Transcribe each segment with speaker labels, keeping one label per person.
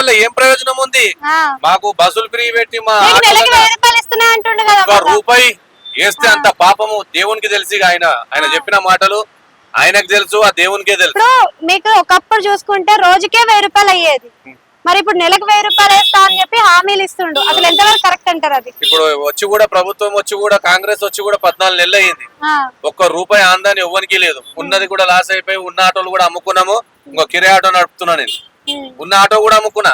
Speaker 1: వల్ల ఏం ప్రయోజనం ఉంది? మాకు బస్సులు ఫ్రీ పెట్టి మా రూపాయి వేస్తే అంత పాపము దేవునికి తెలిసి ఆయన చెప్పిన మాటలు ఆయనకు తెలుసు, ఆ దేవునికే తెలుసు.
Speaker 2: మీకు ఒకప్పుడు చూసుకుంటే రోజుకే 1000 రూపాయలు అయ్యేది, మరి ఇప్పుడు నెలకు 1000 రూపాయలు వేస్తా అని చెప్పి హామీలు ఇస్తుండు. అసలు ఎంతవరకు కరెక్ట్ అంటారు అది?
Speaker 1: ఇప్పుడు వచ్చి కూడా ప్రభుత్వం వచ్చి కూడా కాంగ్రెస్ వచ్చి కూడా 14 నెలలు అయ్యింది, ఒక్క రూపాయి ఆందాన్ని ఎవ్వరికి లేదు. ఉన్నది కూడా లాస్ అయిపోయి ఉన్న ఆటోలు కూడా అమ్ముకున్నాము. ఇంకో కిరాయి ఆటో నడుపుతున్నా నేను, ఉన్న ఆటో కూడా అమ్ముకున్నా.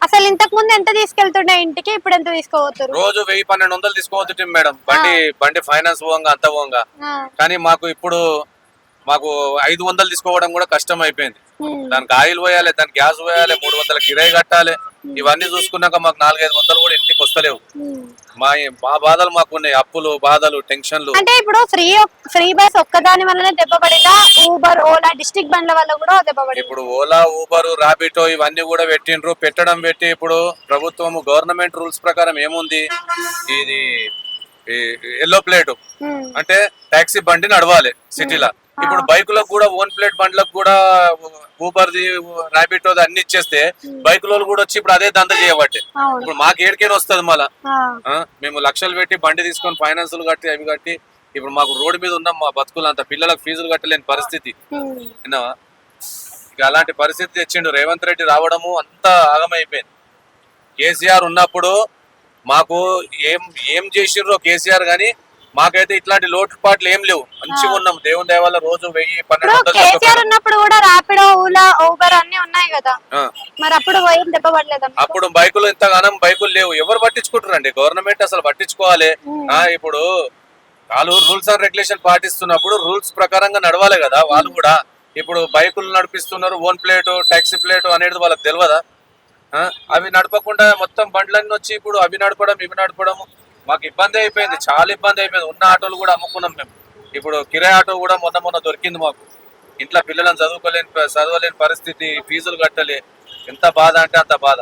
Speaker 2: అసలు ఇంతకు ముందు ఎంత తీసుకెళ్తుండే ఇంటికి, ఇప్పుడు ఎంత తీసుకోవద్దు?
Speaker 1: రోజు 1000-1200 తీసుకోవచ్చు మేడం. బండి ఫైనాన్స్ పోంగా అంత పోంగా, కానీ ఇప్పుడు మాకు 500 తీసుకోవడం కూడా కష్టం అయిపోయింది. దానికి ఆయిల్ పోయాలి, దానికి గ్యాస్ పోయాలి, 300 కిరాయి కట్టాలి. ఇవన్నీ చూసుకున్నాక మాకు 400-500 కూడా ఇంటికి వస్తలేవు. మా బాధలు మాకున్నాయి, అప్పులు, బాధలు, టెన్షన్లు.
Speaker 2: అంటే ఇప్పుడు ఫ్రీ బస్ ఒక్కదాని వల్లనే దెబ్బపడిందా? ఊబర్, ఓలా, డిస్ట్రిక్ట్ బండ్ల వల్ల కూడా దెబ్బపడింది.
Speaker 1: ఇప్పుడు ఓలా, ఊబర్, రాబిటో ఇవన్నీ కూడా పెట్టిండ్రు. పెట్టి ఇప్పుడు ప్రభుత్వం గవర్నమెంట్ రూల్స్ ప్రకారం ఏముంది, ఇది ఎల్లో ప్లేట్ అంటే టాక్సీ బండి నడవాలి సిటీలో. ఇప్పుడు బైకులకు కూడా ఓన్ ప్లేట్ బండ్లకు కూడా ఊబర్ది, రాబిటోది అన్ని ఇచ్చేస్తే బైకులలో కూడా వచ్చి ఇప్పుడు అదే దంద చేయబట్టే ఇప్పుడు మాకు ఏడికైనా వస్తుంది. మళ్ళా మేము లక్షలు పెట్టి బండి తీసుకొని ఫైనాన్సులు కట్టి అవి కట్టి ఇప్పుడు మాకు రోడ్డు మీద ఉన్నాం. మా బతుకులు అంత పిల్లలకు ఫీజులు కట్టలేని పరిస్థితి విన్నావా? ఇక అలాంటి పరిస్థితి తెచ్చిండు రేవంత్ రెడ్డి రావడము. అంతా ఆగమైపోయింది. కేసీఆర్ ఉన్నప్పుడు మాకు ఏం చేసిర్రో కేసీఆర్ గాని మాకైతే ఇట్లాంటి లోటుపాట్లు ఏం లేవు, మంచిగా ఉన్నాం. దేవుని దయ వల్ల రోజు 1000-1200
Speaker 2: ఉన్నప్పుడు కూడా రాపిడో, ఓలా, ఊబర్ అన్ని ఉన్నాయి కదా, మరి అప్పుడు ఏం దెబ్బపడలేదా?
Speaker 1: అప్పుడు బైకులు ఇంతగానం బైకులు లేవు, ఎవరు పట్టించుకుంటారండి? గవర్నమెంట్ అసలు పట్టించుకోవాలి. ఇప్పుడు వాళ్ళు రూల్స్ అండ్ రెగ్యులేషన్ పాటిస్తున్నప్పుడు రూల్స్ ప్రకారంగా నడవాలి కదా వాళ్ళు కూడా. ఇప్పుడు బైకులు నడిపిస్తున్నారు, ఓన్ ప్లేట్, టాక్సీ ప్లేట్ అనేది వాళ్ళకి తెలియదా? అవి నడపకుండా మొత్తం బండ్లన్నీ వచ్చి ఇప్పుడు అవి నడపడం, ఇవి నడపడం మాకు ఇబ్బంది అయిపోయింది, చాలా ఇబ్బంది అయిపోయింది. ఉన్న ఆటోలు కూడా అమ్ముకున్నాం మేము. ఇప్పుడు కిరాయి ఆటో కూడా మొన్న దొరికింది మాకు. ఇంట్లో పిల్లలను చదవలేని పరిస్థితి, ఫీజులు కట్టలే. ఎంత బాధ అంటే అంత బాధ.